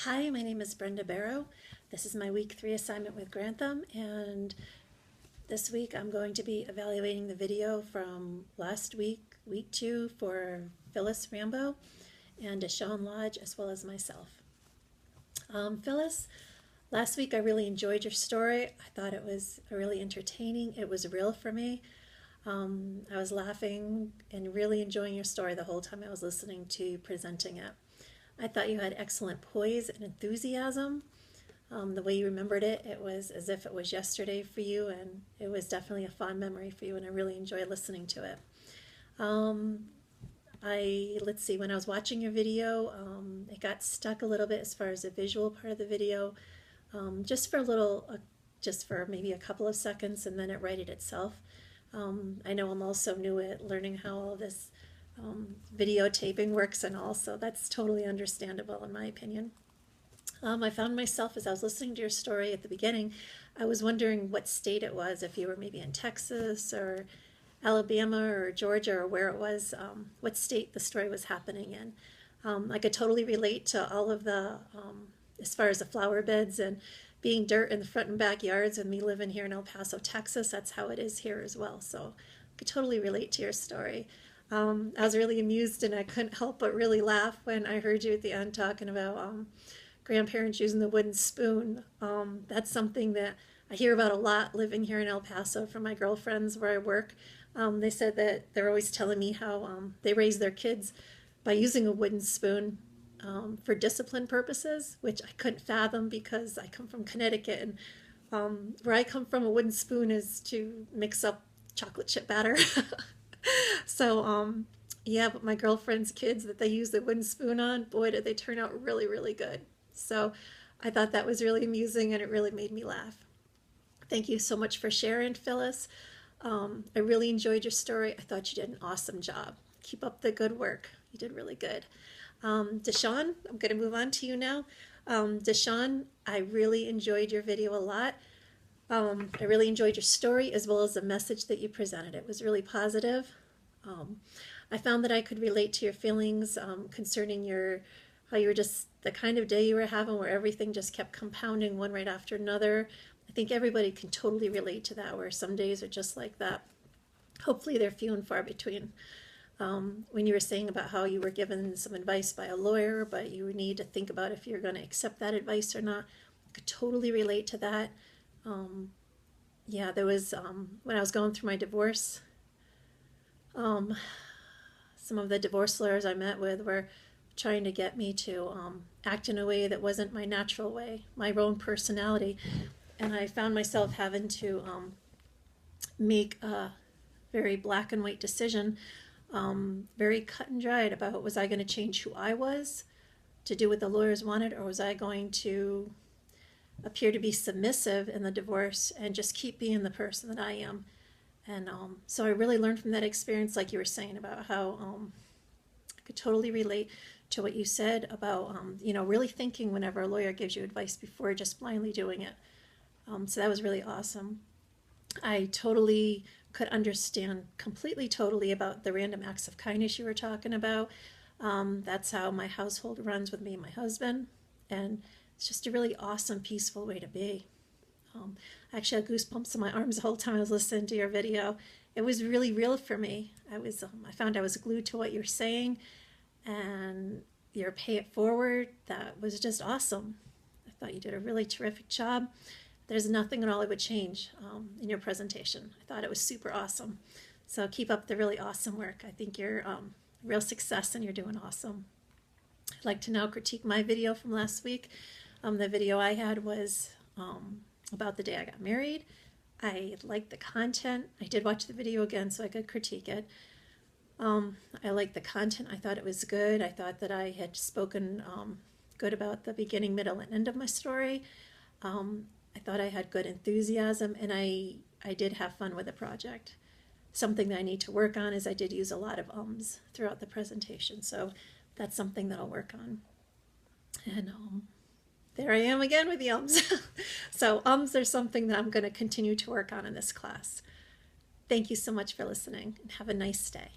Hi, my name is Brenda Barrow. This is my week 3 assignment with Grantham, and this week I'm going to be evaluating the video from last week, week 2, for Phyllis, Rambo, and Dyeshawn Lodge, as well as myself. Phyllis, last week I really enjoyed your story. I thought it was really entertaining. It was real for me. I was laughing and really enjoying your story the whole time I was listening to you presenting it. I thought you had excellent poise and enthusiasm. The way you remembered it, it was as if it was yesterday for you, and it was definitely a fond memory for you, and I really enjoyed listening to it. Let's see, when I was watching your video, it got stuck a little bit as far as the visual part of the video, just for maybe a couple of seconds, and then it righted itself. I know I'm also new at learning how all this videotaping works and all, so that's totally understandable in my opinion. I found myself, as I was listening to your story at the beginning, I was wondering what state it was, if you were maybe in Texas or Alabama or Georgia or where it was, what state the story was happening in. I could totally relate to all of the, as far as the flower beds and being dirt in the front and backyards, and me living here in El Paso, Texas, that's how it is here as well, so I could totally relate to your story. I was really amused, and I couldn't help but really laugh when I heard you at the end talking about grandparents using the wooden spoon. That's something that I hear about a lot living here in El Paso from my girlfriends where I work. They said that they're always telling me how they raise their kids by using a wooden spoon for discipline purposes, which I couldn't fathom because I come from Connecticut, and where I come from, a wooden spoon is to mix up chocolate chip batter. So, yeah, but my girlfriend's kids that they use the wooden spoon on, boy, did they turn out really, really good. So I thought that was really amusing, and it really made me laugh. Thank you so much for sharing, Phyllis. I really enjoyed your story. I thought you did an awesome job. Keep up the good work. You did really good. Dyeshawn, I'm going to move on to you now. Dyeshawn, I really enjoyed your video a lot. I really enjoyed your story as well as the message that you presented. It was really positive. I found that I could relate to your feelings concerning how you were just the kind of day you were having where everything just kept compounding one right after another. I think everybody can totally relate to that, where some days are just like that. Hopefully they're few and far between. When you were saying about how you were given some advice by a lawyer, but you need to think about if you're going to accept that advice or not, I could totally relate to that. Yeah, there was, when I was going through my divorce, some of the divorce lawyers I met with were trying to get me to act in a way that wasn't my natural way, my own personality, and I found myself having to make a very black and white decision, very cut and dried about, was I going to change who I was to do what the lawyers wanted, or was I going to appear to be submissive in the divorce and just keep being the person that I am. And so I really learned from that experience, like you were saying, about how I could totally relate to what you said about, really thinking whenever a lawyer gives you advice before just blindly doing it. So that was really awesome. I totally could understand completely, totally about the random acts of kindness you were talking about. That's how my household runs with me and my husband. And it's just a really awesome, peaceful way to be. I actually had goosebumps in my arms the whole time I was listening to your video. It was really real for me. I found I was glued to what you were saying, and your pay it forward, that was just awesome. I thought you did a really terrific job. There's nothing at all I would change in your presentation. I thought it was super awesome. So keep up the really awesome work. I think you're a real success, and you're doing awesome. I'd like to now critique my video from last week. The video I had was about the day I got married. I liked the content. I did watch the video again so I could critique it. I liked the content. I thought it was good. I thought that I had spoken good about the beginning, middle, and end of my story. I thought I had good enthusiasm, and I did have fun with the project. Something that I need to work on is I did use a lot of ums throughout the presentation, so that's something that I'll work on. And there I am again with the ums. So ums are something that I'm going to continue to work on in this class. Thank you so much for listening, and have a nice day.